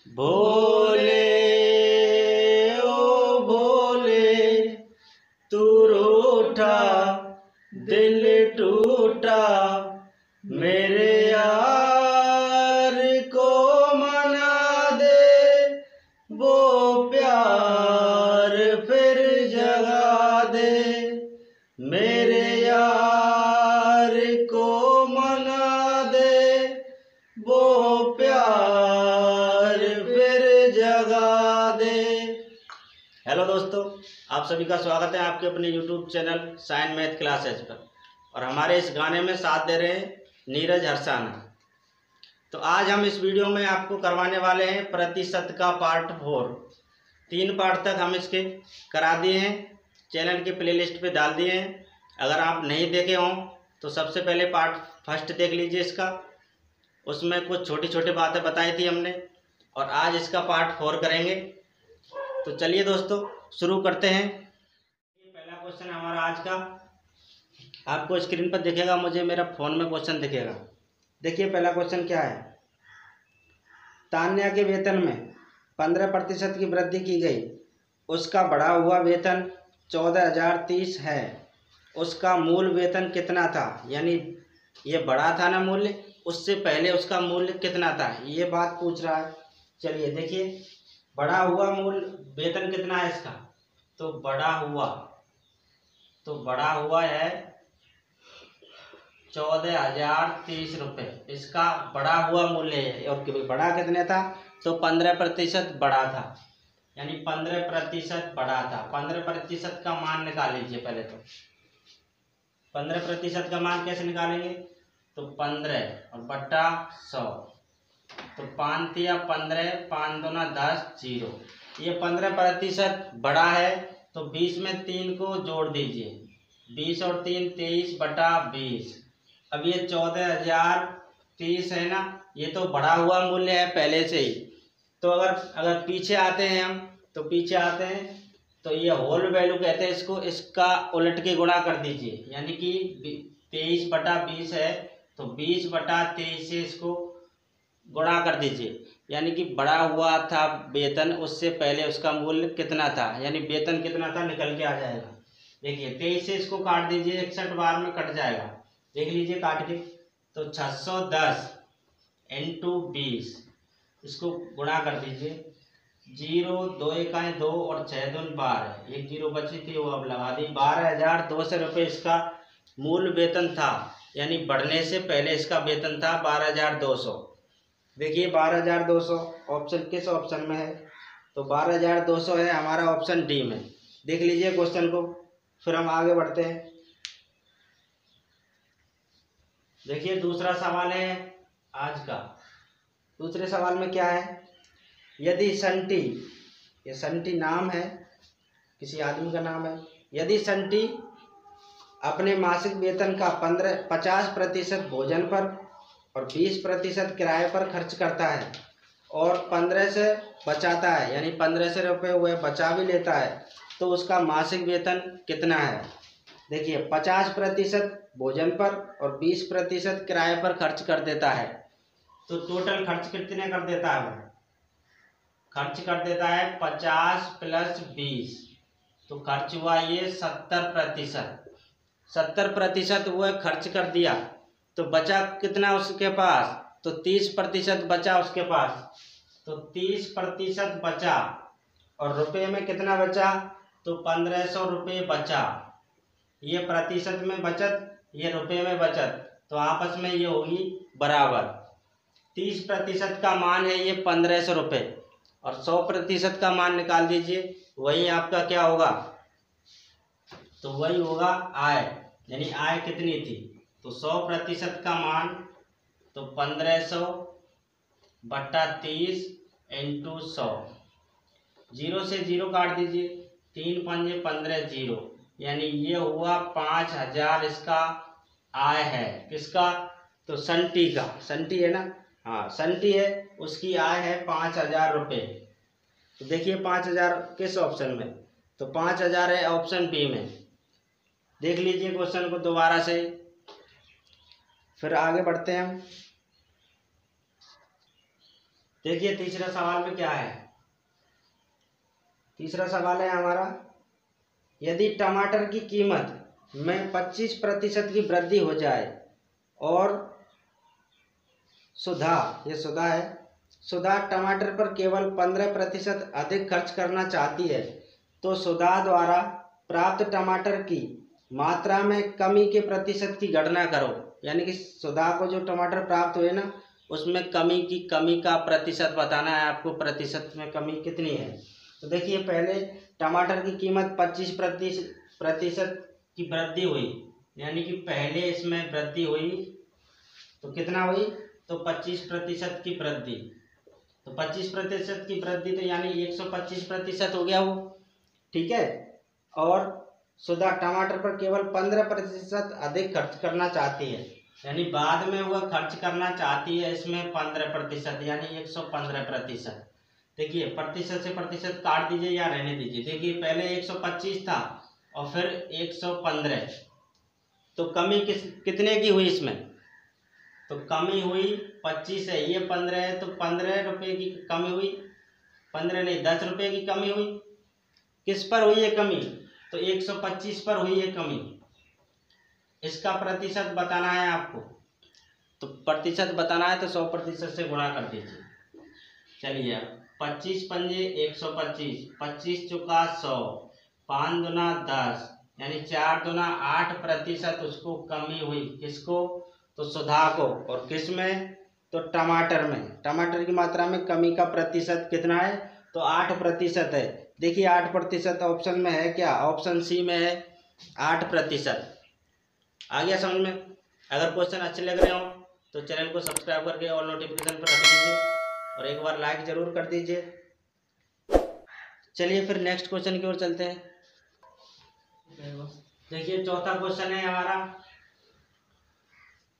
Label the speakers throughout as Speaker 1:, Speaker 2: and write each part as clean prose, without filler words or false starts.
Speaker 1: भोले ओ भोले, तू रूठा दिल टूटा, मेरे यार को मना दे, वो प्यार फिर जगा दे। मेरे यार को मना दे, वो प्यार फिर जगा दे। हेलो दोस्तों, आप सभी का स्वागत है आपके अपने YouTube channel sign math classes पर। और हमारे इस गाने में साथ दे रहे हैं नीरज हरसाना। तो आज हम इस वीडियो में आपको करवाने वाले हैं प्रतिशत का पार्ट 4। 3 पार्ट तक हम इसके करा दिए हैं, चैनल के प्लेलिस्ट पे डाल दिए हैं। अगर आप नहीं देखे हों तो सबसे पहले पार्ट 1 देख लीजिए इसका। उसमें कुछ छोटी छोटी बातें बताई थी हमने, और आज इसका पार्ट 4 करेंगे। तो चलिए दोस्तों शुरू करते हैं। पहला क्वेश्चन हमारा आज का आपको स्क्रीन पर दिखेगा, मुझे मेरा फ़ोन में क्वेश्चन दिखेगा। देखिए पहला क्वेश्चन क्या है। तान्या के वेतन में 15% की वृद्धि की गई। उसका बढ़ा हुआ वेतन 14,030 है। उसका मूल वेतन कितना था? यानी ये बढ़ा था ना मूल्य, उससे पहले उसका मूल्य कितना था, ये बात पूछ रहा है। चलिए देखिए, बढ़ा हुआ मूल वेतन कितना है इसका, तो बढ़ा हुआ है 14,030 रुपये। इसका बढ़ा हुआ मूल्य है। और बढ़ा कितने था, तो 15% बढ़ा था, यानी 15% बढ़ा था। 15% का मान निकाल लीजिए पहले। तो 15% का मान कैसे निकालेंगे, तो 15 और बट्टा 100, तो 5 या 15, 5 दूना 10, 0। ये 15% बढ़ा है, तो 20 में 3 को जोड़ दीजिए, 20 और 3 23 बटा 20। अब ये 14,030 है ना, ये तो बढ़ा हुआ मूल्य है पहले से ही। तो अगर पीछे आते हैं हम, तो पीछे आते हैं तो ये होल वैल्यू कहते हैं इसको, इसका उलट के गुणा कर दीजिए। यानी कि 23 बटा 20 है, तो 20 बटा 23 से इसको गुणा कर दीजिए। यानी कि बढ़ा हुआ था वेतन, उससे पहले उसका मूल्य कितना था, यानी वेतन कितना था निकल के आ जाएगा। देखिए 23 से इसको काट दीजिए, 61 बार में कट जाएगा। देख लीजिए काट के, तो 610 इंटू 20, इसको गुणा कर दीजिए। 0 2 इकाई 2 और 6 दून 12, 1 0 बची थी वो अब लगा दी। 12,200 रुपये इसका मूल वेतन था, यानी बढ़ने से पहले इसका वेतन था 12,200। देखिए 12,200 ऑप्शन किस ऑप्शन में है, तो 12,200 है हमारा ऑप्शन डी में। देख लीजिए क्वेश्चन को, फिर हम आगे बढ़ते हैं। देखिए दूसरा सवाल है आज का। दूसरे सवाल में क्या है, यदि संटी, ये संटी नाम है, किसी आदमी का नाम है। यदि संटी अपने मासिक वेतन का 50% भोजन पर और 20% किराए पर खर्च करता है और 15 से बचाता है, यानी 15 से रुपये वह बचा भी लेता है, तो उसका मासिक वेतन कितना है। देखिए 50% भोजन पर और 20% किराए पर खर्च कर देता है, तो टोटल खर्च कितने कर देता है वो, खर्च कर देता है 50 प्लस 20, तो खर्च हुआ ये 70%। 70% वो खर्च कर दिया, तो बचा कितना उसके पास, तो 30% बचा उसके पास। तो 30% बचा, और रुपये में कितना बचा, तो 1,500 रुपये बचा। ये प्रतिशत में बचत, ये रुपये में बचत, तो आपस में ये होगी बराबर। 30% का मान है ये 1,500 रुपये, और 100% का मान निकाल दीजिए, वही आपका क्या होगा, तो वही होगा आय। यानी आय कितनी थी, तो 100% का मान, तो 1,500 बट्टा 30 इंटू 100। 0 से 0 काट दीजिए, 3 पंजे 15, 0, यानी ये हुआ 5,000 इसका आय है। किसका, तो संटी का। संटी है ना, हाँ संटी है, उसकी आय है 5,000 रुपये। तो देखिए 5,000 किस ऑप्शन में, तो 5,000 है ऑप्शन बी में। देख लीजिए क्वेश्चन को दोबारा से, फिर आगे बढ़ते हैं हम। देखिए तीसरा सवाल में क्या है। तीसरा सवाल है हमारा, यदि टमाटर की कीमत में 25% की वृद्धि हो जाए और सुधा, ये सुधा है, सुधा टमाटर पर केवल 15% अधिक खर्च करना चाहती है, तो सुधा द्वारा प्राप्त टमाटर की मात्रा में कमी के प्रतिशत की गणना करो। यानी कि सुधा को जो टमाटर प्राप्त हुए ना, उसमें कमी का प्रतिशत बताना है आपको, प्रतिशत में कमी कितनी है। तो देखिए पहले टमाटर की कीमत 25% की वृद्धि हुई, यानी कि पहले इसमें वृद्धि हुई तो कितना हुई, तो 25% की वृद्धि। तो 25% की वृद्धि तो यानी 125% हो गया वो, ठीक है। और सुधा टमाटर पर केवल 15% अधिक खर्च करना चाहती है, यानी बाद में वह खर्च करना चाहती है इसमें 15%, यानी 115%। देखिए प्रतिशत से प्रतिशत काट दीजिए या रहने दीजिए। देखिए पहले 125 था और फिर 115, तो कमी कितने की हुई इसमें, तो कमी हुई 25 है, ये 15 है, तो 15 रुपये की कमी हुई, 15 नहीं 10 रुपये की कमी हुई। किस पर हुई है कमी, तो 125 पर हुई है कमी। इसका प्रतिशत बताना है आपको, तो प्रतिशत बताना है तो 100% से गुणा कर दीजिए। चलिए 25 पंजे 125, 25 चौका 100, 5 दूना 10, यानी 4 दूना 8% उसको कमी हुई। किसको, तो सुधा को। और किस में, तो टमाटर में, टमाटर की मात्रा में कमी का प्रतिशत कितना है, तो 8% है। देखिए 8% ऑप्शन में है क्या, ऑप्शन सी में है 8%। आ गया समझ में। अगर क्वेश्चन अच्छे लग रहे हो तो चैनल को सब्सक्राइब करके और नोटिफिकेशन पर रख दीजिए और एक बार लाइक जरूर कर दीजिए। चलिए फिर नेक्स्ट क्वेश्चन की ओर चलते हैं। देखिए चौथा क्वेश्चन है हमारा,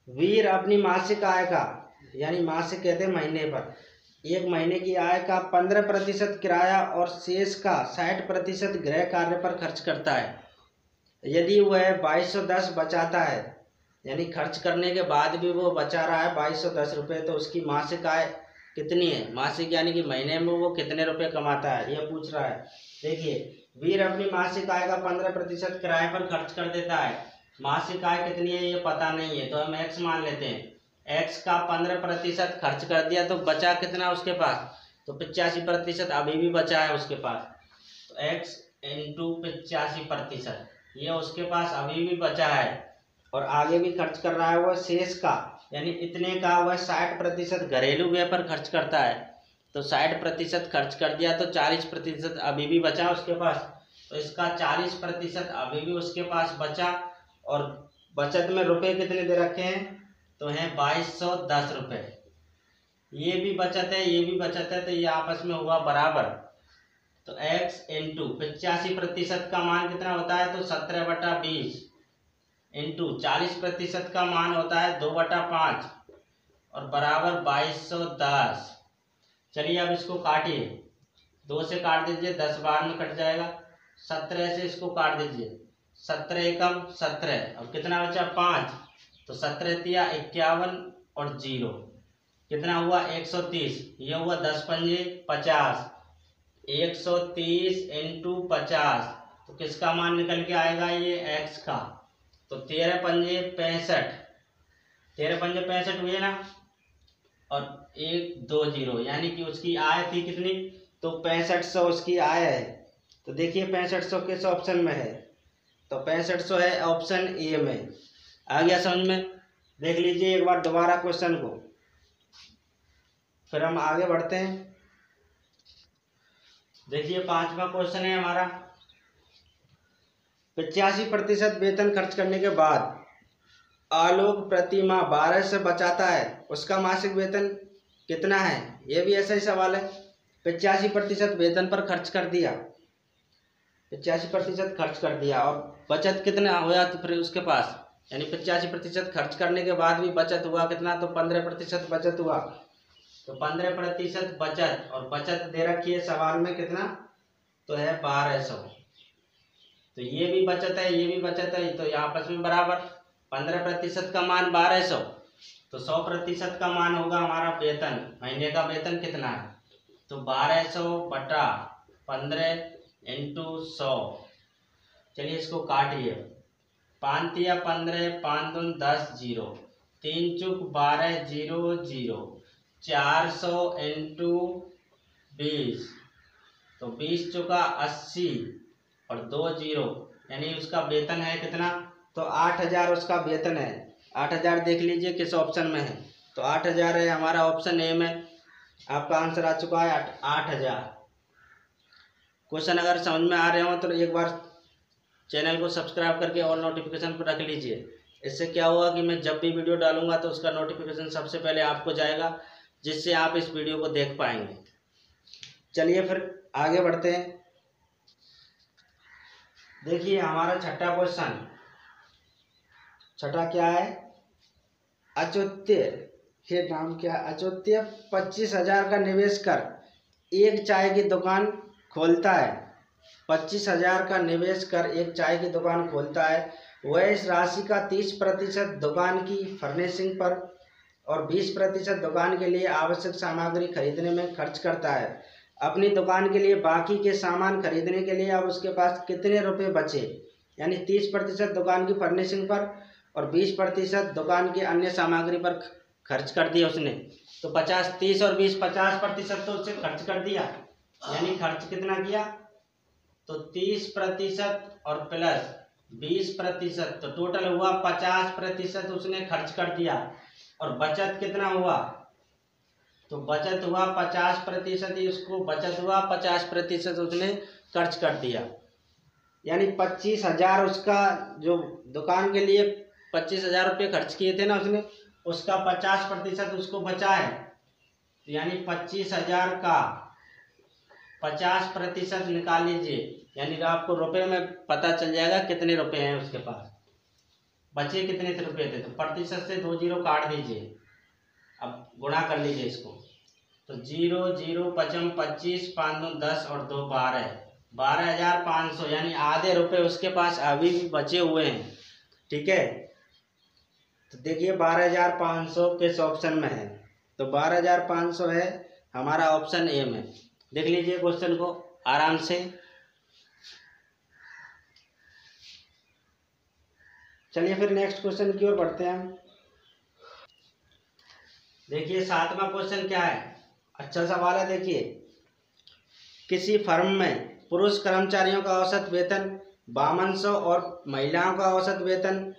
Speaker 1: वीर अपनी मासिक आय का, यानी मासिक कहते हैं महीने पर, एक महीने की आय का 15% किराया और शेष का 60% गृह कार्य पर खर्च करता है। यदि वह 2210 बचाता है, यानी खर्च करने के बाद भी वो बचा रहा है 2210 रुपये, तो उसकी मासिक आय कितनी है। मासिक यानी कि महीने में वो कितने रुपए कमाता है, यह पूछ रहा है। देखिए वीर अपनी मासिक आय का 15% किराए पर खर्च कर देता है। मासिक आय कितनी है ये पता नहीं है, तो हम x मान लेते हैं। x का 15% खर्च कर दिया तो बचा कितना उसके पास, तो 85% अभी भी बचा है उसके पास। तो x इंटू 85%, ये उसके पास अभी भी बचा है और आगे भी खर्च कर रहा है वह शेष का, यानी इतने का वह 60% घरेलू व्यय पर खर्च करता है। तो 60% खर्च कर दिया तो 40% अभी भी बचा उसके पास, तो इसका 40% अभी भी उसके पास बचा। और बचत में रुपए कितने दे रखे हैं, तो हैं 2210 रुपये। ये भी बचत है ये भी बचत है, तो ये आपस में हुआ बराबर। तो x इंटू 85% का मान कितना होता है, तो 17/20 इंटू 40% का मान होता है 2/5 और बराबर 2210। चलिए अब इसको काटिए, 2 से काट दीजिए 10 बार में कट जाएगा। 17 से इसको काट दीजिए, 17 एकम 17, अब कितना बचा 5, तो 17 तिया 51 और 0 कितना हुआ 130, यह हुआ 10 पंजे 50, 130 इंटू 50, तो किसका मान निकल के आएगा ये x का, तो 13 पंजे 65, 13 पंजे 65 हुए ना, और 1 2 0, यानी कि उसकी आय थी कितनी, तो 6500 उसकी आय है। तो देखिए 6500 किस ऑप्शन में है, तो 6500 है ऑप्शन ए में। आ गया समझ में। देख लीजिए एक बार दोबारा क्वेश्चन को, फिर हम आगे बढ़ते हैं। देखिए 5वां क्वेश्चन है हमारा, 85% वेतन खर्च करने के बाद आलोक प्रति माह 1200 बचाता है, उसका मासिक वेतन कितना है। यह भी ऐसा ही सवाल है। 85% वेतन पर खर्च कर दिया, 85% खर्च कर दिया और बचत कितना हुआ, तो फिर उसके पास यानी 85% खर्च करने के बाद भी बचत हुआ कितना, तो 15% बचत हुआ। तो 15% बचत, और बचत दे रखी है सवाल में कितना, तो है 1200। तो ये भी बचत है ये भी बचत है, तो आपस में बराबर। 15% का मान 1200, तो 100% का मान होगा हमारा वेतन। महीने का वेतन कितना है, तो 1200 बटा 15 इंटू 100। चलिए इसको काटिए। 5 या 15, 5 दूनी 10, 0, 3 चुक 12, 0 0, 400 इंटू 20, तो 20 चुका 80 और 2 0, यानी उसका वेतन है कितना, तो 8000 उसका वेतन है। 8000 देख लीजिए किस ऑप्शन में है, तो 8000 है हमारा ऑप्शन ए में। आपका आंसर आ चुका है 8000। क्वेश्चन अगर समझ में आ रहे हो तो एक बार चैनल को सब्सक्राइब करके ऑल नोटिफिकेशन पर रख लीजिए। इससे क्या होगा कि मैं जब भी वीडियो डालूंगा तो उसका नोटिफिकेशन सबसे पहले आपको जाएगा, जिससे आप इस वीडियो को देख पाएंगे। चलिए फिर आगे बढ़ते हैं। देखिए हमारा छठा क्वेश्चन, छठा क्या है, अच्युत्य, ये नाम क्या, अच्युत्य 25,000 का निवेश कर एक चाय की दुकान खोलता है। 25,000 का निवेश कर एक चाय की दुकान खोलता है। वह इस राशि का 30% दुकान की फर्निशिंग पर और 20% दुकान के लिए आवश्यक सामग्री खरीदने में खर्च करता है। अपनी दुकान के लिए बाकी के सामान खरीदने के लिए अब उसके पास कितने रुपए बचे, यानी 30% दुकान की फर्निशिंग पर और 20% दुकान की अन्य सामग्री पर खर्च कर दिया उसने। तो 50, 30 और 20, 50% तो उससे खर्च कर दिया, यानी खर्च कितना किया, तो 30% और प्लस 20%, तो टोटल हुआ 50% उसने खर्च कर दिया। और बचत कितना हुआ, तो बचत हुआ 50% ही उसको बचत हुआ, 50% उसने खर्च कर दिया। यानी 25,000 उसका जो दुकान के लिए 25,000 रुपये खर्च किए थे ना उसने, उसका 50% उसको बचा है। तो यानी 25,000 का 50% निकाल लीजिए, यानी आपको रुपए में पता चल जाएगा कितने रुपए हैं उसके पास, बचे कितने रुपए थे। तो प्रतिशत से 2 0 काट दीजिए, अब गुणा कर लीजिए इसको। तो 0 0 5 25, 5 2 10 और 2 12, 12,500, यानी आधे रुपए उसके पास अभी भी बचे हुए हैं। ठीक है, तो देखिए 12,500 किस ऑप्शन में है, तो 12,500 है हमारा ऑप्शन ए में। देख लीजिए क्वेश्चन को आराम से। चलिए फिर नेक्स्ट क्वेश्चन की ओर बढ़ते हैं हम। देखिए 7वां क्वेश्चन क्या है, अच्छा सवाल है। देखिए किसी फर्म में पुरुष कर्मचारियों का औसत वेतन 5200 और महिलाओं का औसत वेतन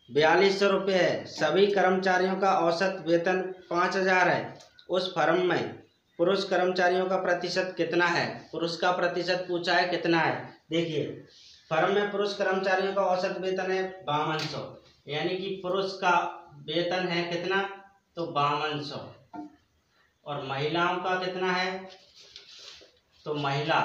Speaker 1: 4200 रुपये है। सभी कर्मचारियों का औसत वेतन 5000 है। उस फर्म में पुरुष कर्मचारियों का प्रतिशत कितना है, पुरुष का प्रतिशत पूछा है कितना है। देखिए फर्म में पुरुष कर्मचारियों का औसत वेतन है 5200, यानी कि पुरुष का वेतन है कितना, तो 5200, और महिलाओं का कितना है, तो महिला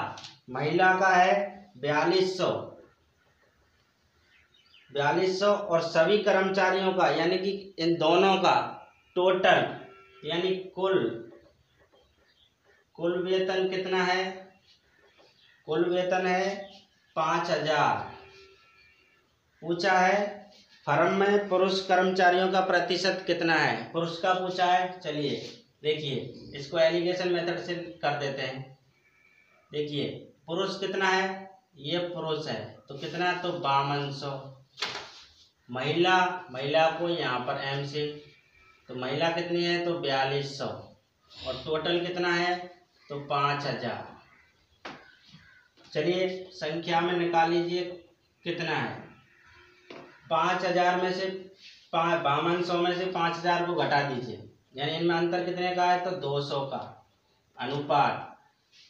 Speaker 1: का है 4200 और सभी कर्मचारियों का, यानी कि इन दोनों का टोटल, यानी कुल वेतन कितना है, कुल वेतन है 5000। पूछा है फर्म में पुरुष कर्मचारियों का प्रतिशत कितना है, पुरुष का पूछा है। चलिए देखिए इसको एलिगेशन मेथड से कर देते हैं। देखिए पुरुष कितना है, ये पुरुष है तो कितना, तो 5200। महिला को यहाँ पर एम से, तो महिला कितनी है, तो 4200, और टोटल कितना है, तो 5000। चलिए संख्या में निकाल लीजिए कितना है। 5000 में से 5200 में से 5000 को घटा दीजिए, यानी इनमें अंतर कितने का है, तो 200 का अनुपात।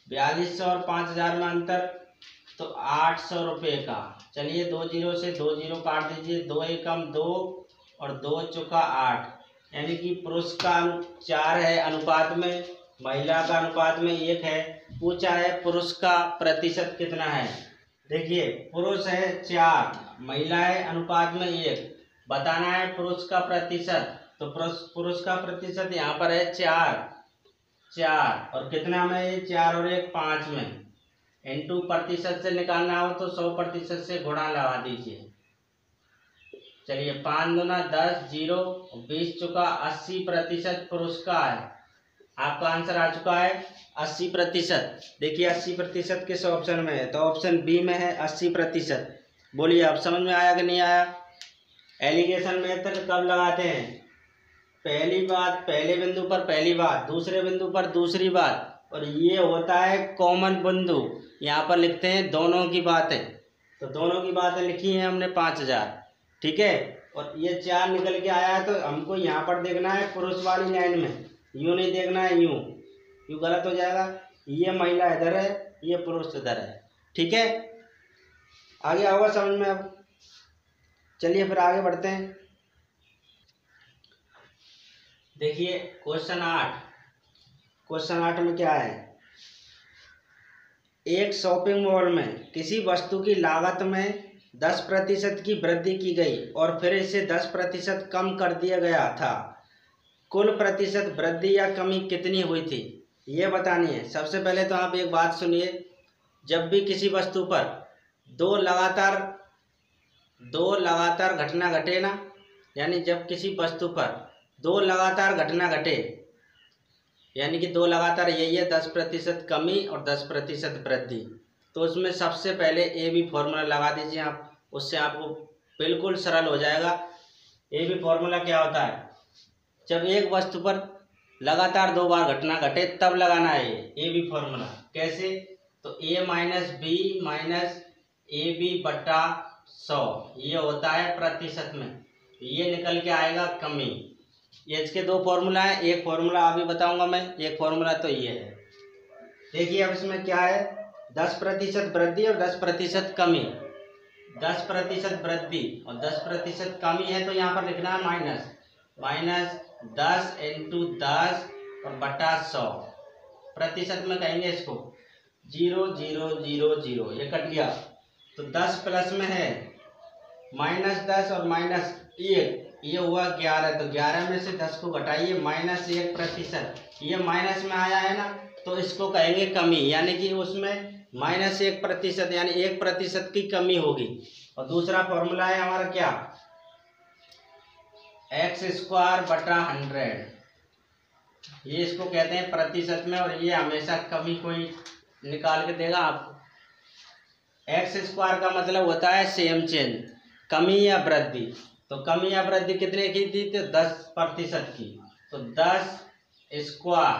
Speaker 1: 4200 और 5000 में अंतर, तो 800 रुपये का। चलिए 2 0 से 2 0 काट दीजिए, 2 एकम 2 और 2 चौका 8, यानी कि पुरुष का 4 है अनुपात में, महिला का अनुपात में 1 है। पूछा है पुरुष का प्रतिशत कितना है। देखिए पुरुष है 4, महिला है अनुपात में 1, बताना है पुरुष का प्रतिशत। तो पुरुष का प्रतिशत यहाँ पर है 4 और कितना में, ये 4 और 1 5 में, इंटू प्रतिशत से निकालना हो तो 100% से गुणा लगा दीजिए। चलिए 5 दूना 10, 0, 20 चुका 80% पुरस्कार है। आपका आंसर आ चुका है 80%। देखिए 80% किस ऑप्शन में है, तो ऑप्शन बी में है 80%। बोलिए अब समझ में आया कि नहीं आया। एलिगेशन मेथड कब लगाते हैं? पहली बात पहले बिंदु पर पहली बात, दूसरे बिंदु पर दूसरी बात, और ये होता है कॉमन बिंदु। यहाँ पर लिखते हैं दोनों की बातें, तो दोनों की बातें लिखी हैं हमने 5000, ठीक है। और ये 4 निकल के आया है, तो हमको यहाँ पर देखना है पुरुष वाली लाइन में, यूं नहीं देखना है, यूं यूं गलत हो जाएगा। ये महिला इधर है, ये पुरुष इधर है, ठीक है। आगे आओगा समझ में अब। चलिए फिर आगे बढ़ते हैं। देखिए क्वेश्चन 8 में क्या है। एक शॉपिंग मॉल में किसी वस्तु की लागत में 10% की वृद्धि की गई और फिर इसे 10% कम कर दिया गया था। कुल प्रतिशत वृद्धि या कमी कितनी हुई थी, ये बतानी है। सबसे पहले तो आप एक बात सुनिए, जब भी किसी वस्तु पर दो लगातार घटना घटे ना, यानी जब किसी वस्तु पर दो लगातार घटना घटे, यानी कि दो लगातार, यही है 10% कमी और 10% वृद्धि, तो उसमें सबसे पहले ए बी फॉर्मूला लगा दीजिए आप, उससे आपको बिल्कुल सरल हो जाएगा। ए बी फॉर्मूला क्या होता है, जब एक वस्तु पर लगातार 2 बार घटना घटे तब लगाना है ये ए बी फॉर्मूला। कैसे, तो A minus B minus A B बटा 100, ये होता है प्रतिशत में, ये निकल के आएगा कमी। ये इसके 2 फॉर्मूला है, एक फॉर्मूला अभी बताऊंगा मैं, एक फॉर्मूला तो ये है। देखिए अब इसमें क्या है, 10% वृद्धि और 10% कमी। 10% वृद्धि और 10% कमी है, तो यहाँ पर लिखना है माइनस 10 इंटू 10 और बटा 100। प्रतिशत में कहेंगे इसको 0 0 0 0, ये कट गया। तो 10 प्लस में है -10 और -1, ये हुआ 11, तो 11 में से 10 को घटाइए -1%, ये माइनस में आया है ना, तो इसको कहेंगे कमी, यानी कि उसमें -1% यानी 1% की कमी होगी। और दूसरा फॉर्मूला है हमारा क्या, x² बटा 100, ये इसको कहते हैं प्रतिशत में, और ये हमेशा कमी को ही निकाल के देगा आपको। x² का मतलब होता है सेम चेंज, कमी या वृद्धि। तो कमी या वृद्धि कितने की थी, तो 10% की, तो 10²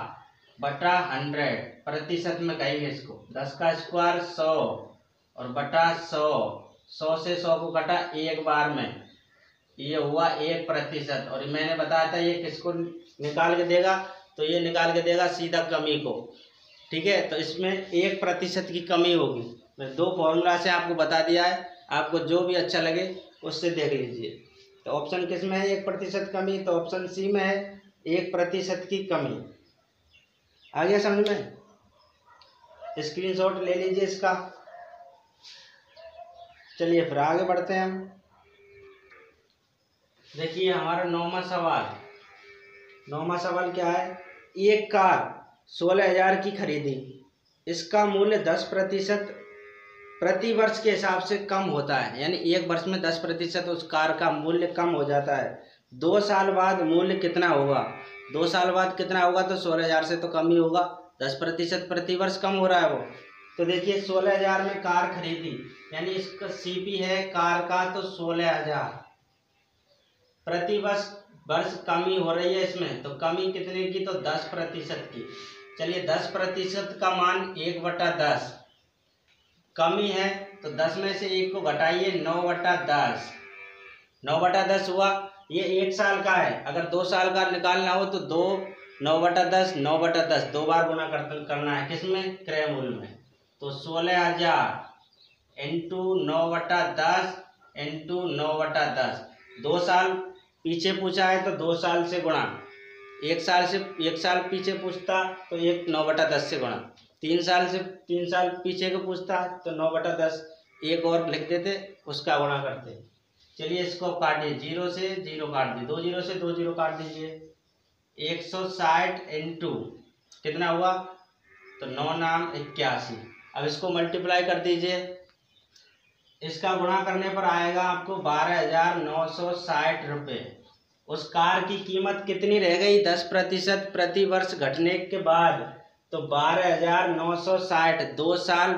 Speaker 1: बटा 100 प्रतिशत में कहेंगे इसको। 10 का स्क्वायर 100 और बटा 100 से 100 को कटा एक बार में, ये हुआ 1%। और मैंने बताया था ये किसको निकाल के देगा, तो ये निकाल के देगा सीधा कमी को, ठीक है। तो इसमें 1% की कमी होगी। मैं 2 फॉर्मूला से आपको बता दिया है, आपको जो भी अच्छा लगे उससे देख लीजिए। तो ऑप्शन किस में है 1% कमी, तो ऑप्शन सी में है 1% की कमी। आ गया समझ में, स्क्रीनशॉट ले लीजिए इसका। चलिए फिर आगे बढ़ते हैं हम। देखिए हमारा 9वां सवाल क्या है, एक कार 16,000 की खरीदी, इसका मूल्य 10% प्रति वर्ष के हिसाब से कम होता है, यानी एक वर्ष में 10% उस कार का मूल्य कम हो जाता है। 2 साल बाद मूल्य कितना होगा, 2 साल बाद कितना होगा, तो 16,000 से तो कम ही होगा, 10% प्रति वर्ष कम हो रहा है वो। तो देखिए 16,000 में कार खरीदी, यानी इसका सीपी है कार का, तो 16,000 प्रति वर्ष कमी हो रही है इसमें, तो कमी कितने की, तो 10% की। चलिए 10% का मान 1/10, कमी है तो 10 में से 1 को घटाइए, 9/10, 9/10 हुआ। ये 1 साल का है, अगर 2 साल का निकालना हो तो 9/10 9/10 2 बार गुना करना है, किसमें, क्रय मूल्य में। तो 16,000 इंटू 9/10 इंटू 9/10, 2 साल पीछे पूछा है तो 2 साल से गुणा, 1 साल पीछे पूछता तो 9/10 से गुणा, 3 साल पीछे को पूछता तो 9/10 एक और लिख देते, उसका गुणा करते। चलिए इसको काटिए, 0 से 0 काट दिए, 2 0 से 2 0 काट दीजिए। 160 इंटू कितना हुआ, तो 9 नाम 81। अब इसको मल्टीप्लाई कर दीजिए, इसका गुणा करने पर आएगा आपको 12,960 रुपये। उस कार की कीमत कितनी रह गई 10% प्रति वर्ष घटने के बाद, तो 12,960। 2 साल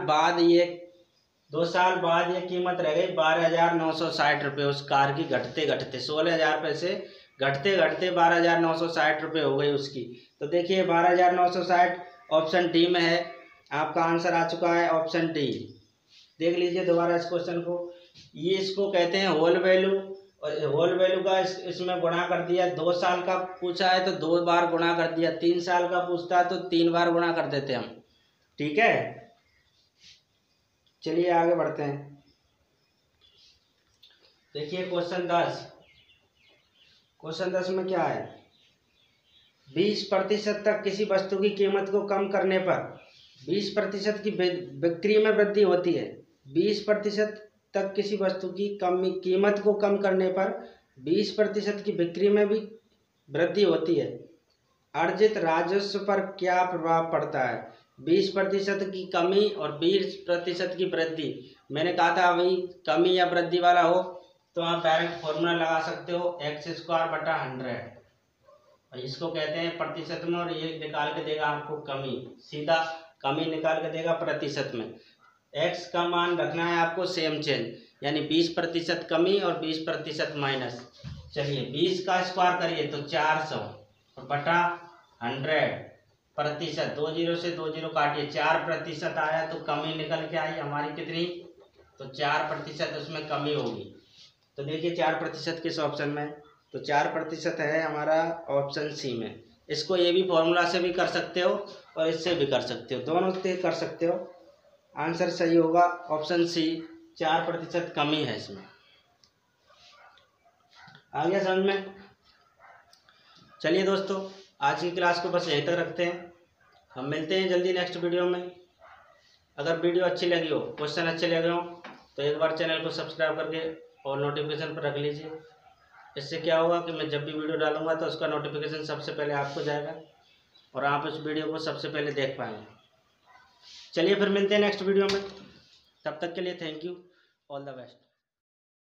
Speaker 1: बाद ये कीमत रह गई 12,960 रुपये उस कार की, घटते घटते 16,000 रुपये से घटते घटते 12,960 रुपये हो गई उसकी। तो देखिए 12,960 ऑप्शन डी में है, आपका आंसर आ चुका है ऑप्शन डी। देख लीजिए दोबारा इस क्वेश्चन को, ये इसको कहते हैं होल वैल्यू, और होल वैल्यू का इसमें गुणा कर दिया। 2 साल का पूछा है तो 2 बार गुणा कर दिया, 3 साल का पूछता है तो 3 बार गुणा कर देते हम। ठीक है, चलिए आगे बढ़ते हैं। देखिए क्वेश्चन 10 में क्या है, 20% तक किसी वस्तु की कीमत को कम करने पर 20% की बिक्री में वृद्धि होती है। 20% तक किसी वस्तु की कीमत को कम करने पर 20% की बिक्री में भी वृद्धि होती है। अर्जित राजस्व पर क्या प्रभाव पड़ता है? 20% की कमी और 20% की वृद्धि। मैंने कहा था भाई कमी या वृद्धि वाला हो तो आप डायरेक्ट फॉर्मूला लगा सकते हो, x² बटा 100, और इसको कहते हैं प्रतिशत में, और ये निकाल के देगा आपको कमी, सीधा कमी निकाल के देगा प्रतिशत में। x का मान रखना है आपको सेम चेंज, यानी 20% कमी और 20% माइनस। चलिए 20 का स्क्वायर करिए तो 400 और बटा 100 प्रतिशत, 2 0 से 2 0 काटिए, 4% आया तो कमी निकल के आई हमारी कितनी, तो 4% उसमें कमी होगी। तो देखिए 4% किस ऑप्शन में, तो 4% है हमारा ऑप्शन सी में। इसको ये भी फॉर्मूला से भी कर सकते हो और इससे भी कर सकते हो, दोनों से कर सकते हो। आंसर सही होगा ऑप्शन सी, 4% कमी है इसमें। आ गया समझ में? चलिए दोस्तों, आज की क्लास को बस यहीं तक रखते हैं, हम मिलते हैं जल्दी नेक्स्ट वीडियो में। अगर वीडियो अच्छी लगी हो, क्वेश्चन अच्छे लगे हो, तो एक बार चैनल को सब्सक्राइब करके और नोटिफिकेशन पर रख लीजिए। इससे क्या होगा कि मैं जब भी वीडियो डालूंगा तो उसका नोटिफिकेशन सबसे पहले आपको जाएगा और आप उस वीडियो को सबसे पहले देख पाएंगे। चलिए फिर मिलते हैं नेक्स्ट वीडियो में, तब तक के लिए thank you, all the best.